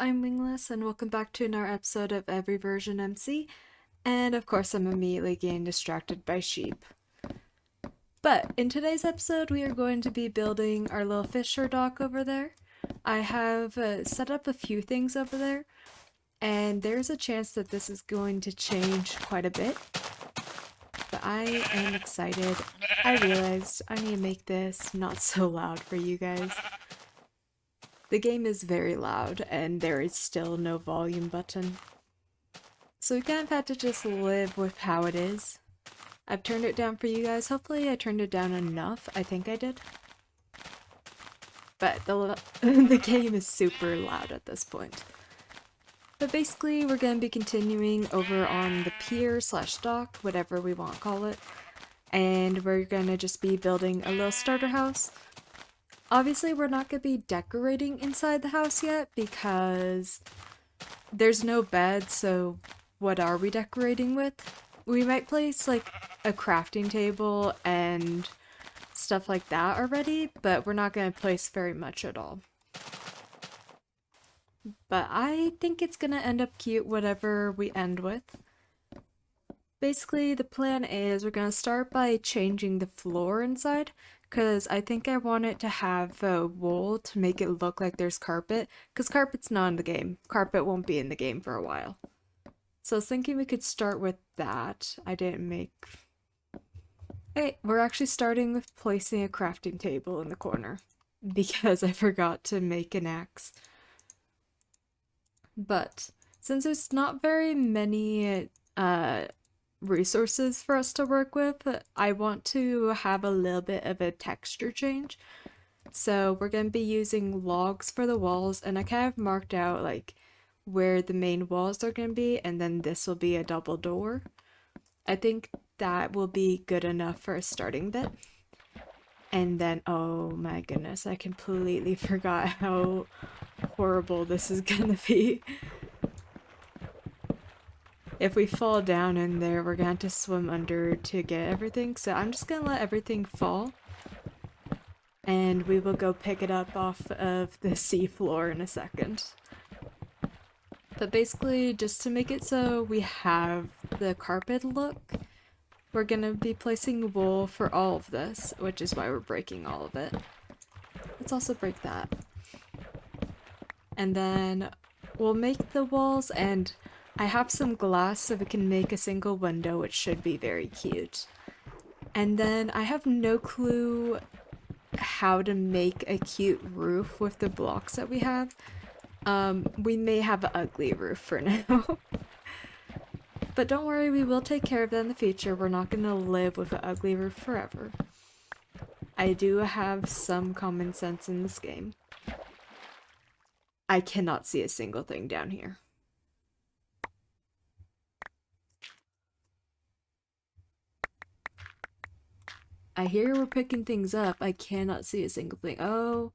I'm Winglyss, and welcome back to another episode of Every Version MC. And of course, I'm immediately getting distracted by sheep. But in today's episode, we are going to be building our little fisher dock over there. I have set up a few things over there, and there's a chance that this is going to change quite a bit. But I am excited. I realized I need to make this not so loud for you guys. The game is very loud, and there is still no volume button. So we kind of had to just live with how it is. I've turned it down for you guys. Hopefully I turned it down enough. I think I did. But the game is super loud at this point. But basically, we're going to be continuing over on the pier / dock, whatever we want to call it. And we're going to just be building a little starter house. Obviously, we're not going to be decorating inside the house yet because there's no bed, so what are we decorating with? We might place like a crafting table and stuff like that already, but we're not going to place very much at all. But I think it's going to end up cute whatever we end with. Basically, the plan is we're going to start by changing the floor inside, because I think I want it to have wool to make it look like there's carpet, because carpet's not in the game. Carpet won't be in the game for a while. So I was thinking we could start with that. I didn't make... Hey, we're actually starting with placing a crafting table in the corner, because I forgot to make an axe. But since there's not very many resources for us to work with, I want to have a little bit of a texture change. So we're going to be using logs for the walls, and I kind of marked out like where the main walls are going to be, and then this will be a double door. I think that will be good enough for a starting bit. And then, oh my goodness, I completely forgot how horrible this is gonna be. If we fall down in there, we're gonna have to swim under to get everything, so I'm just gonna let everything fall. And we will go pick it up off of the seafloor in a second. But basically, just to make it so we have the carpet look, we're gonna be placing wool for all of this, which is why we're breaking all of it. Let's also break that. And then we'll make the walls, and I have some glass so we can make a single window, which should be very cute. And then I have no clue how to make a cute roof with the blocks that we have. We may have an ugly roof for now. But don't worry, we will take care of that in the future. We're not going to live with an ugly roof forever. I do have some common sense in this game. I cannot see a single thing down here. I hear we're picking things up. I cannot see a single thing. Oh.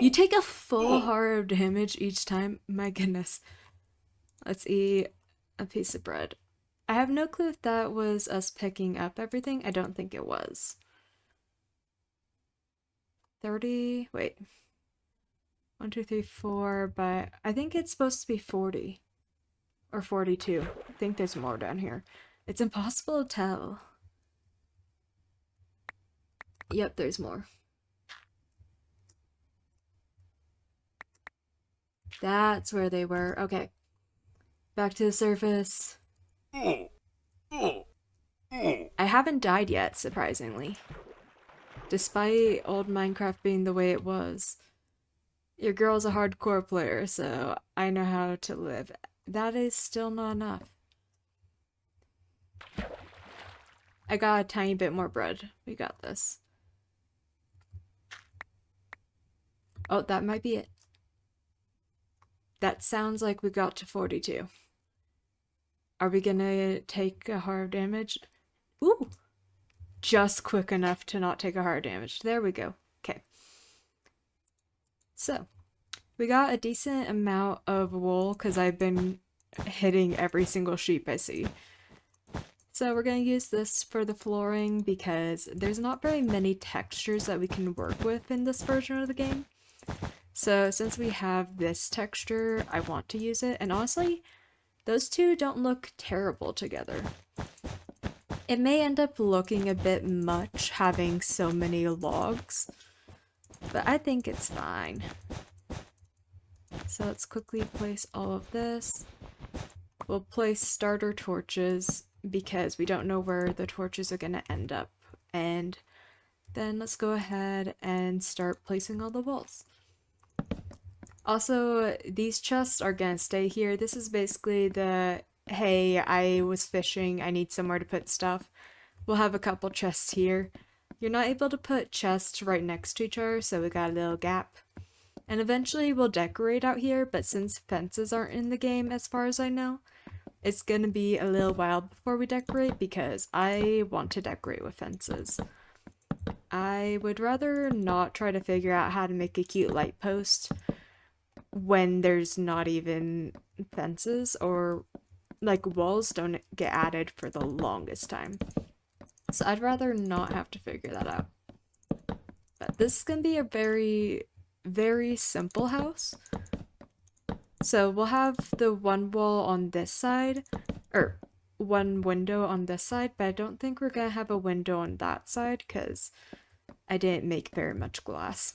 You take a full heart of damage each time? My goodness. Let's eat a piece of bread. I have no clue if that was us picking up everything. I don't think it was. 30, wait. 1, 2, 3, 4, but I think it's supposed to be 40. Or 42. I think there's more down here. It's impossible to tell. Yep, there's more. That's where they were. Okay. Back to the surface. I haven't died yet, surprisingly. Despite old Minecraft being the way it was. Your girl's a hardcore player, so I know how to live. That is still not enough. I got a tiny bit more bread. We got this. Oh, that might be it. That sounds like we got to 42. Are we gonna take a heart of damage? Ooh! Just quick enough to not take a heart damage. There we go. Okay. So, we got a decent amount of wool because I've been hitting every single sheep I see. So we're going to use this for the flooring because there's not very many textures that we can work with in this version of the game. So since we have this texture, I want to use it. And honestly, those two don't look terrible together. It may end up looking a bit much having so many logs, but I think it's fine. So let's quickly place all of this. We'll place starter torches because we don't know where the torches are going to end up. And then let's go ahead and start placing all the walls. Also, these chests are going to stay here. This is basically the, hey, I was fishing, I need somewhere to put stuff. We'll have a couple chests here. You're not able to put chests right next to each other, so we got a little gap. And eventually we'll decorate out here, but since fences aren't in the game as far as I know, it's gonna be a little while before we decorate because I want to decorate with fences. I would rather not try to figure out how to make a cute light post when there's not even fences, or like walls don't get added for the longest time. So I'd rather not have to figure that out. But this is gonna be a very, very simple house. So we'll have the one wall on this side, or one window on this side, but I don't think we're gonna have a window on that side because I didn't make very much glass.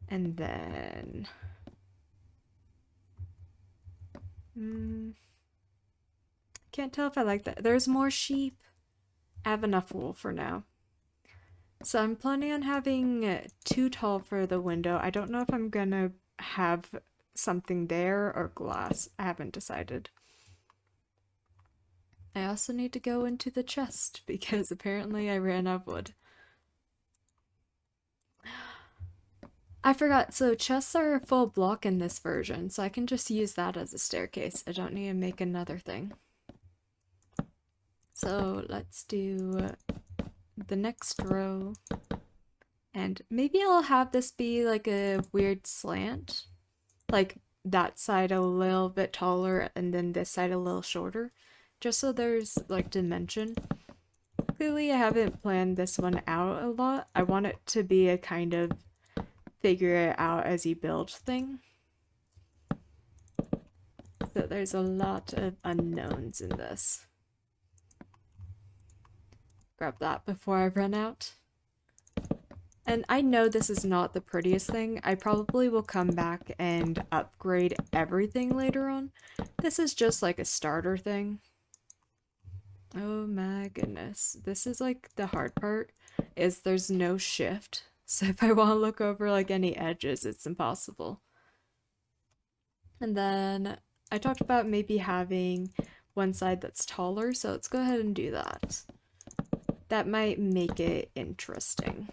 And then can't tell if I like that. There's more sheep. I have enough wool for now. So I'm planning on having too tall for the window. I don't know if I'm gonna have something there or glass. I haven't decided. I also need to go into the chest because apparently I ran out of wood. I forgot, so chests are a full block in this version, so I can just use that as a staircase. I don't need to make another thing. So let's do the next row. And maybe I'll have this be like a weird slant. Like that side a little bit taller and then this side a little shorter. Just so there's like dimension. Clearly I haven't planned this one out a lot. I want it to be a kind of figure it out as you build thing. So there's a lot of unknowns in this. Grab that before I run out. And I know this is not the prettiest thing. I probably will come back and upgrade everything later on. This is just like a starter thing. Oh my goodness. This is like the hard part, is there's no shift. So if I want to look over like any edges, it's impossible. And then I talked about maybe having one side that's taller, so let's go ahead and do that. That might make it interesting.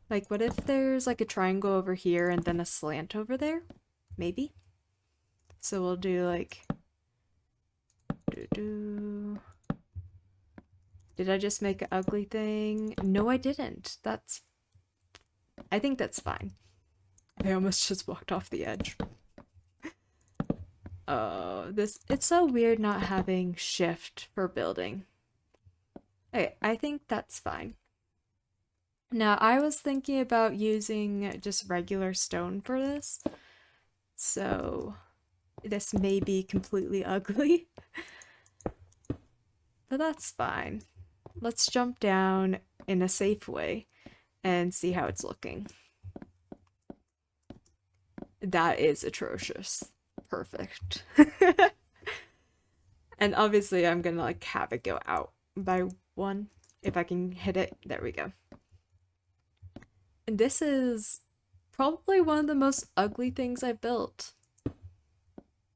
Like, what if there's like a triangle over here and then a slant over there? Maybe. So we'll do like... Did I just make an ugly thing? No, I didn't. That's... I think that's fine. I almost just walked off the edge. Oh, this... It's so weird not having shift for building. Okay, I think that's fine. Now, I was thinking about using just regular stone for this, so this may be completely ugly, but that's fine. Let's jump down in a safe way and see how it's looking. That is atrocious. Perfect. And obviously I'm gonna like have it go out by one. If I can hit it, there we go. And this is probably one of the most ugly things I've built.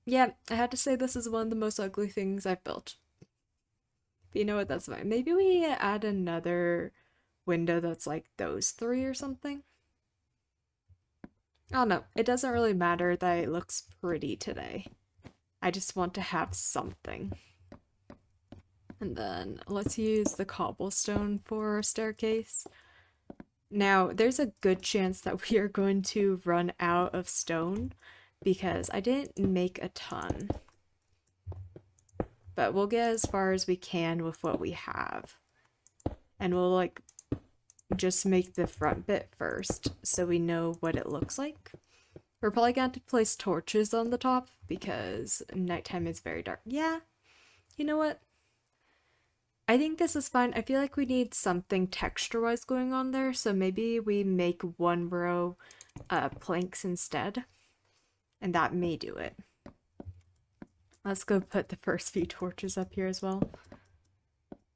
Yeah, I had to say this is one of the most ugly things I've built. But you know what, that's fine. Maybe we add another window that's like those three or something. I don't know. It doesn't really matter that it looks pretty today. I just want to have something. And then let's use the cobblestone for a staircase. Now, there's a good chance that we are going to run out of stone because I didn't make a ton. but we'll get as far as we can with what we have. And we'll like just make the front bit first so we know what it looks like. We're probably going to place torches on the top because nighttime is very dark. Yeah, you know what? I think this is fine. I feel like we need something texture-wise going on there, so maybe we make one row planks instead, and that may do it. Let's go put the first few torches up here as well,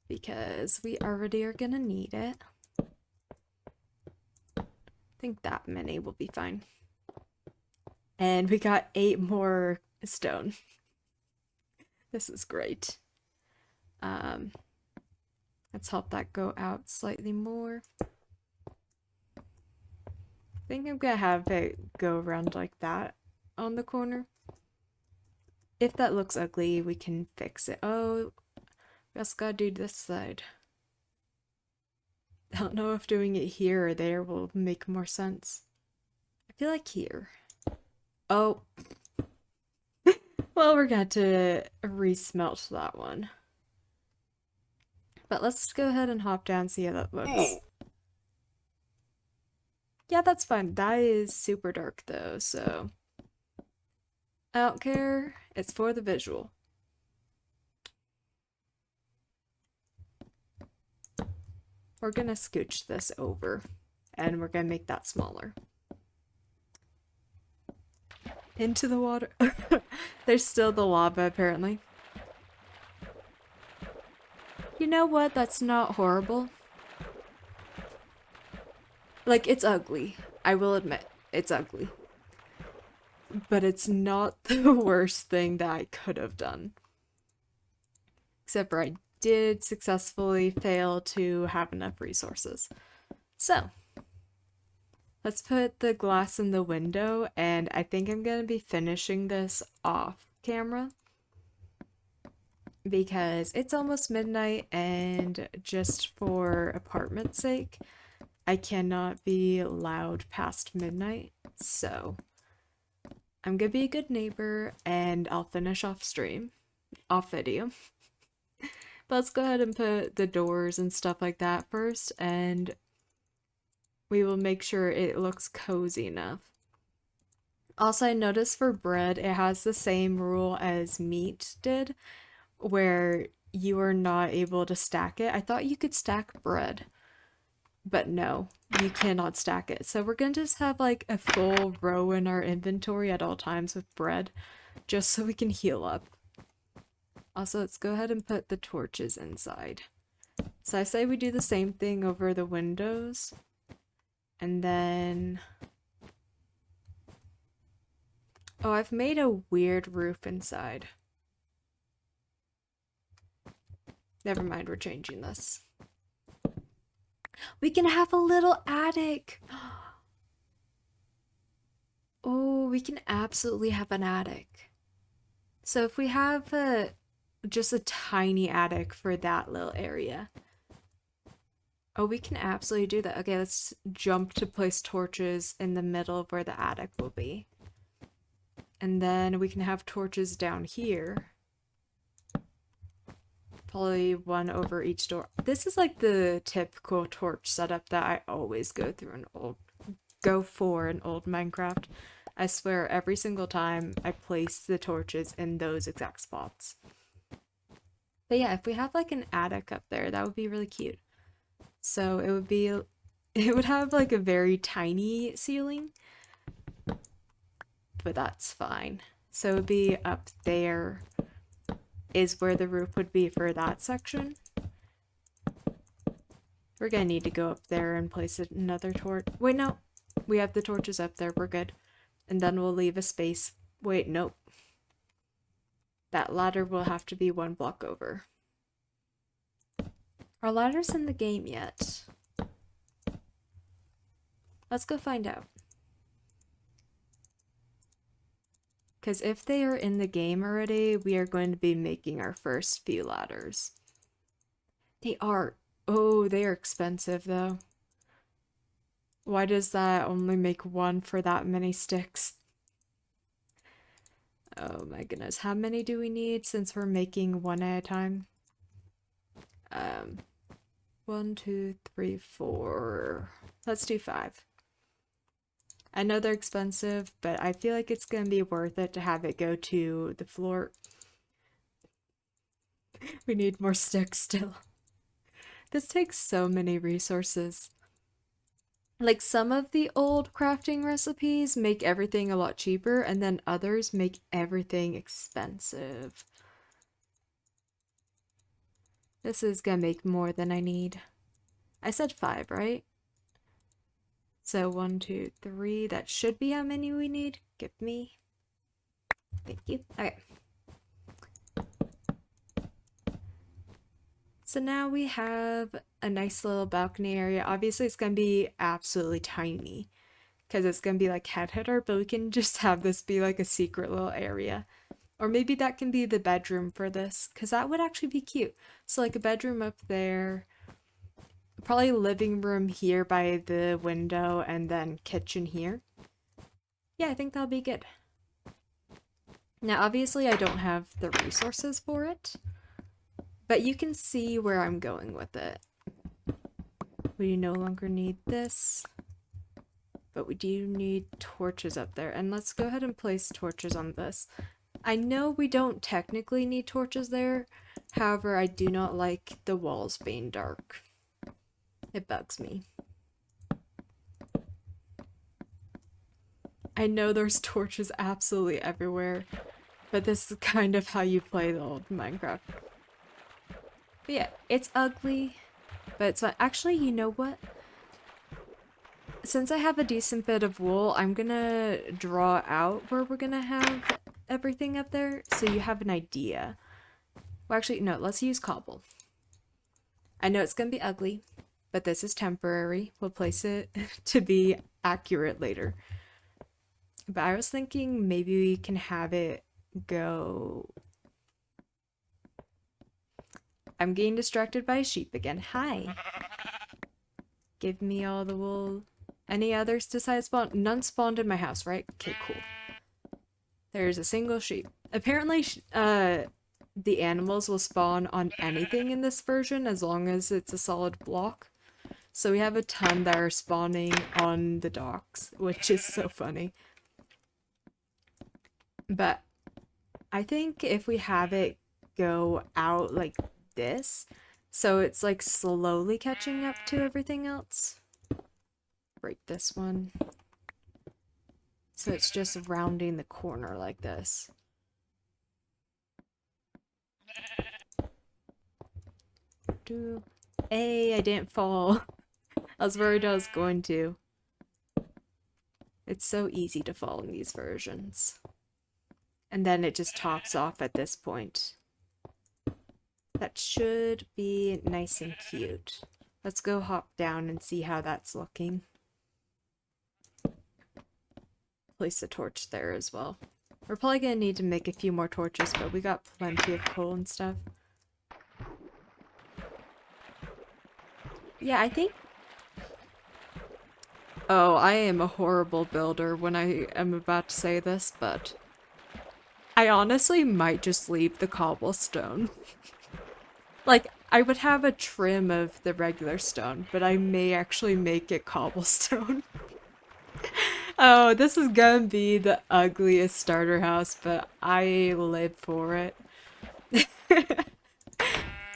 because we already are gonna need it. I think that many will be fine. And we got 8 more stone. This is great. Let's help that go out slightly more. I think I'm gonna have it go around like that on the corner. If that looks ugly, we can fix it. Oh, we also gotta do this side. I don't know if doing it here or there will make more sense. I feel like here. Oh. Well, we're going to resmelt that one. But let's go ahead and hop down and see how that looks. Yeah, that's fine. That is super dark though, so I don't care. It's for the visual. We're gonna scooch this over and we're gonna make that smaller. Into the water. There's still the lava apparently. You know what? That's not horrible. Like, it's ugly. I will admit, it's ugly. But it's not the worst thing that I could have done. Except for I did successfully fail to have enough resources. So, let's put the glass in the window, and I think I'm going to be finishing this off camera. Because it's almost midnight, and just for apartment's sake, I cannot be loud past midnight, so I'm gonna be a good neighbor and I'll finish off video. But let's go ahead and put the doors and stuff like that first, and we will make sure it looks cozy enough. Also, I noticed for bread, it has the same rule as meat did, where you are not able to stack it. I thought you could stack bread. But no, you cannot stack it. So we're gonna just have like a full row in our inventory at all times with bread, just so we can heal up. Also, let's go ahead and put the torches inside. So I say we do the same thing over the windows. And then... Oh, I've made a weird roof inside. Never mind, we're changing this. We can have a little attic. Oh, we can absolutely have an attic. So if we have just a tiny attic for that little area. Oh, we can absolutely do that. Okay, let's jump to place torches in the middle of where the attic will be. And then we can have torches down here. Probably one over each door. This is like the typical torch setup that I always go for in old Minecraft. I swear every single time I place the torches in those exact spots. But yeah, if we have like an attic up there, that would be really cute. So it would have like a very tiny ceiling, but that's fine. So it would be up there is where the roof would be for that section. We're gonna need to go up there and place another torch. Wait, no. We have the torches up there. We're good. And then we'll leave a space. Wait, nope. That ladder will have to be 1 block over. Are ladders in the game yet? Let's go find out. Because if they are in the game already, we are going to be making our first few ladders. They are. Oh, they are expensive though. Why does that only make 1 for that many sticks? Oh my goodness. How many do we need since we're making one at a time? 1, 2, 3, 4. Let's do 5. I know they're expensive, but I feel like it's gonna be worth it to have it go to the floor. We need more sticks still. This takes so many resources. Like, some of the old crafting recipes make everything a lot cheaper, and then others make everything expensive. This is gonna make more than I need. I said 5, right? So 1, 2, 3. That should be how many we need. Give me. Thank you. Okay. So now we have a nice little balcony area. Obviously, it's gonna be absolutely tiny because it's gonna be like header, but we can just have this be like a secret little area. Or maybe that can be the bedroom for this, because that would actually be cute. So like a bedroom up there, probably living room here by the window, and then kitchen here. Yeah, I think that'll be good. Now, obviously, I don't have the resources for it, but you can see where I'm going with it. We no longer need this, but we do need torches up there. And let's go ahead and place torches on this. I know we don't technically need torches there, however, I do not like the walls being dark. It bugs me. I know there's torches absolutely everywhere, but this is kind of how you play the old Minecraft. But yeah, it's ugly, but it's fun. Actually, you know what? Since I have a decent bit of wool, I'm gonna draw out where we're gonna have everything up there, so you have an idea. Well, actually, no, let's use cobble. I know it's gonna be ugly, but this is temporary. We'll place it to be accurate later. But I was thinking maybe we can have it go... I'm getting distracted by a sheep again. Hi. Give me all the wool. Any others decide to spawn? None spawned in my house, right? Okay, cool. There's a single sheep. Apparently, the animals will spawn on anything in this version as long as it's a solid block. So we have a ton that are spawning on the docks, which is so funny. But I think if we have it go out like this, so it's like slowly catching up to everything else. Break this one. So it's just rounding the corner like this. Hey, I didn't fall. I was worried I was going to. It's so easy to fall in these versions. And then it just tops off at this point. That should be nice and cute. Let's go hop down and see how that's looking. Place a torch there as well. We're probably gonna need to make a few more torches, but we got plenty of coal and stuff. Yeah, I think... Oh, I am a horrible builder when I am about to say this, but... I honestly might just leave the cobblestone. Like, I would have a trim of the regular stone, but I may actually make it cobblestone. Oh, this is gonna be the ugliest starter house, but I live for it.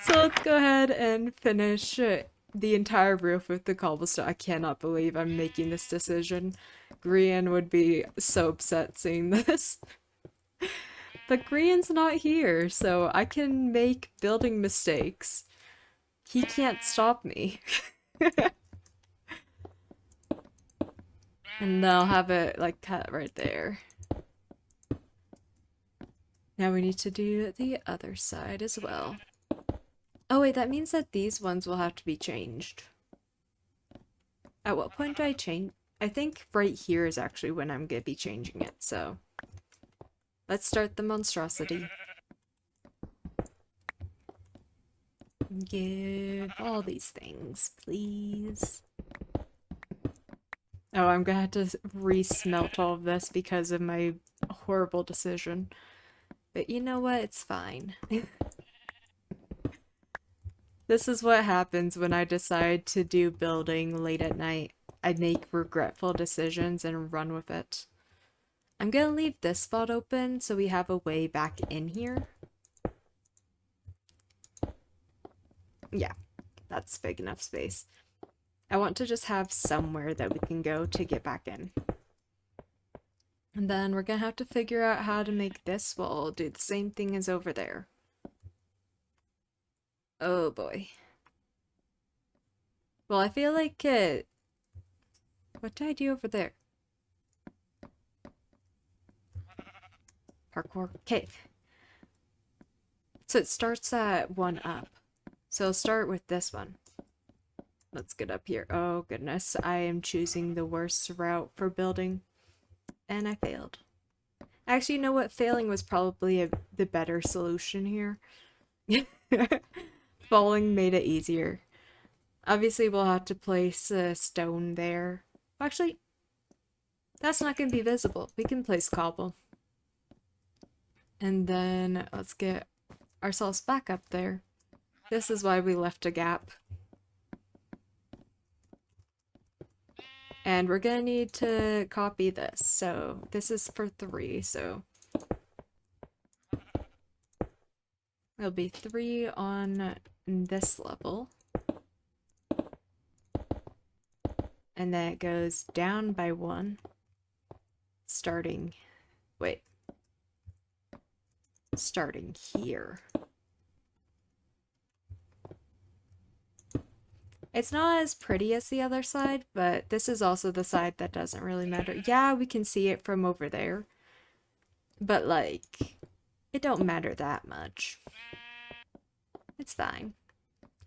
So let's go ahead and finish the entire roof with the cobblestone. I cannot believe I'm making this decision. Grian would be so upset seeing this. But Grian's not here, so I can make building mistakes. He can't stop me. And I'll have it like cut right there. Now we need to do the other side as well. Oh wait, that means that these ones will have to be changed. At what point do I change? I think right here is actually when I'm gonna be changing it, so... Let's start the monstrosity. Give all these things, please. Oh, I'm gonna have to re-smelt all of this because of my horrible decision. But you know what? It's fine. This is what happens when I decide to do building late at night. I make regretful decisions and run with it. I'm gonna leave this spot open so we have a way back in here. Yeah, that's big enough space. I want to just have somewhere that we can go to get back in. And then we're gonna have to figure out how to make this wall do the same thing as over there. Oh boy. Well, I feel like what did I do over there? Parkour. Okay. So it starts at 1 up. So I'll start with this one. Let's get up here. Oh goodness, I am choosing the worst route for building. And I failed. Actually, you know what? Failing was probably the better solution here. Falling made it easier. Obviously, we'll have to place a stone there. Actually, that's not going to be visible. We can place cobble. And then let's get ourselves back up there. This is why we left a gap. And we're gonna need to copy this. So this is for 3, so it'll be 3 on this level. And then it goes down by 1. Starting here. It's not as pretty as the other side, but this is also the side that doesn't really matter. Yeah, we can see it from over there, but like, it don't matter that much. It's fine.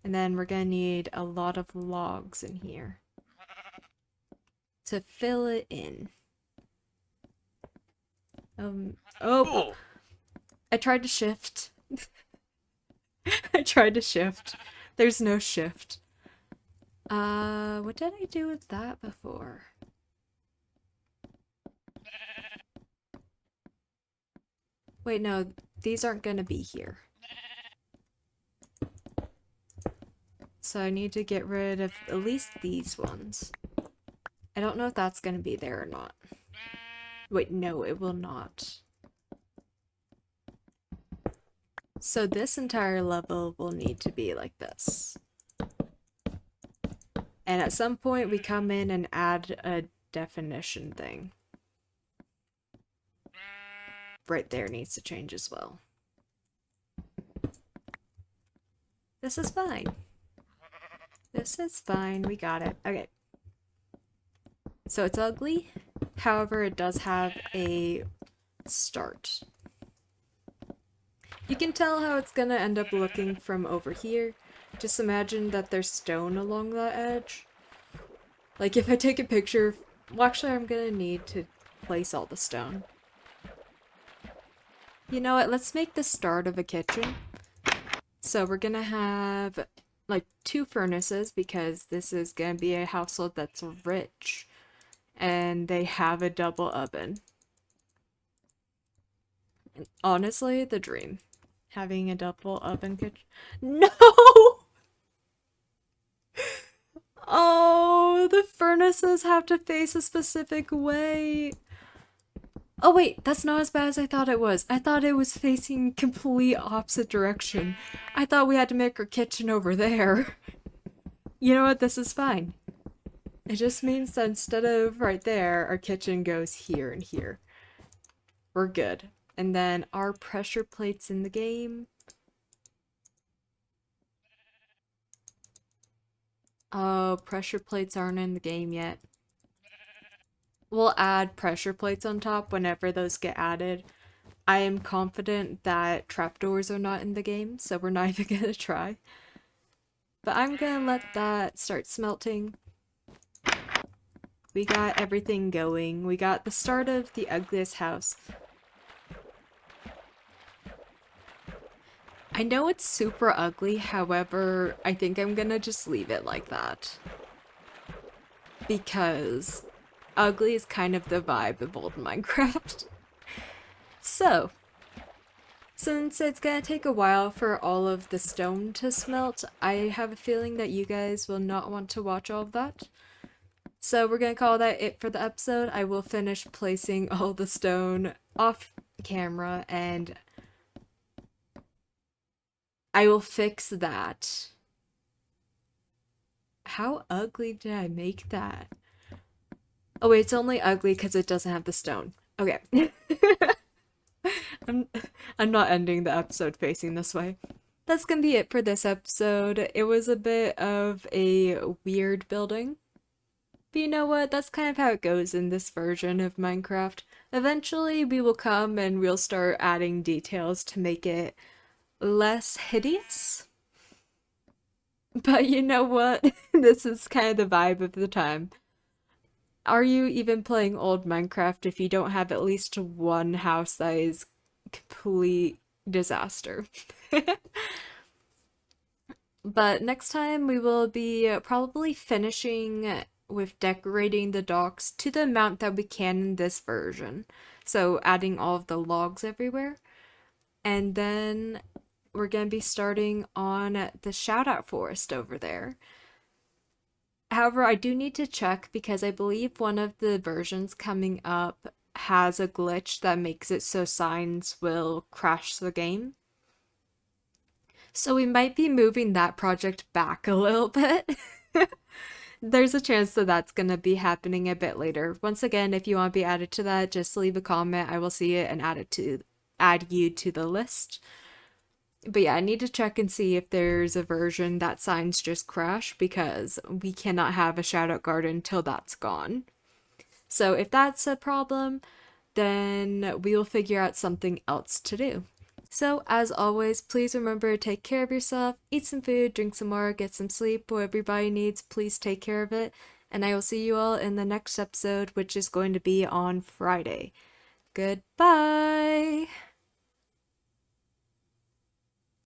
And then we're gonna need a lot of logs in here to fill it in. Oh! I tried to shift. I tried to shift. There's no shift. What did I do with that before? Wait, no, these aren't gonna be here. So I need to get rid of at least these ones. I don't know if that's gonna be there or not. Wait, no, it will not. So this entire level will need to be like this. And at some point we come in and add a definition thing. Right there needs to change as well. This is fine. This is fine, we got it. Okay. So it's ugly, however it does have a start. You can tell how it's gonna end up looking from over here. Just imagine that there's stone along that edge. Like if I take a picture, well actually I'm gonna need to place all the stone. You know what, let's make the start of a kitchen. So we're gonna have like 2 furnaces because this is gonna be a household that's rich. And they have a double oven. And honestly, the dream. Having a double oven kitchen. No! Oh, the furnaces have to face a specific way. Oh wait, that's not as bad as I thought it was. I thought it was facing complete opposite direction. I thought we had to make our kitchen over there. You know what? This is fine. It just means that instead of right there, our kitchen goes here and here. We're good. And then our pressure plates in the game. Oh, pressure plates aren't in the game yet. We'll add pressure plates on top whenever those get added. I am confident that trapdoors are not in the game, so we're not even gonna try. But I'm gonna let that start smelting. We got everything going. We got the start of the ugliest house. I know it's super ugly, however, I think I'm gonna just leave it like that. Because ugly is kind of the vibe of old Minecraft. So, since it's gonna take a while for all of the stone to smelt, I have a feeling that you guys will not want to watch all of that. So we're gonna call that it for the episode. I will finish placing all the stone off camera and I will fix that. How ugly did I make that? Oh wait, it's only ugly because it doesn't have the stone. Okay. I'm I'm not ending the episode facing this way. That's gonna be it for this episode. It was a bit of a weird building. But you know what? That's kind of how it goes in this version of Minecraft. Eventually, we will come and we'll start adding details to make it less hideous. But you know what? This is kind of the vibe of the time. Are you even playing old Minecraft if you don't have at least one house that is complete disaster? But next time we will be probably finishing with decorating the docks to the amount that we can in this version. So adding all of the logs everywhere. And then we're going to be starting on the shoutout forest over there. However, I do need to check because I believe one of the versions coming up has a glitch that makes it so signs will crash the game. So we might be moving that project back a little bit. There's a chance that that's going to be happening a bit later. Once again, if you want to be added to that, just leave a comment. I will see it and add you to the list. But yeah, I need to check and see if there's a version that signs just crash because we cannot have a shoutout garden till that's gone. So if that's a problem, then we will figure out something else to do. So as always, please remember to take care of yourself, eat some food, drink some more, get some sleep, what everybody needs, please take care of it. And I will see you all in the next episode, which is going to be on Friday. Goodbye!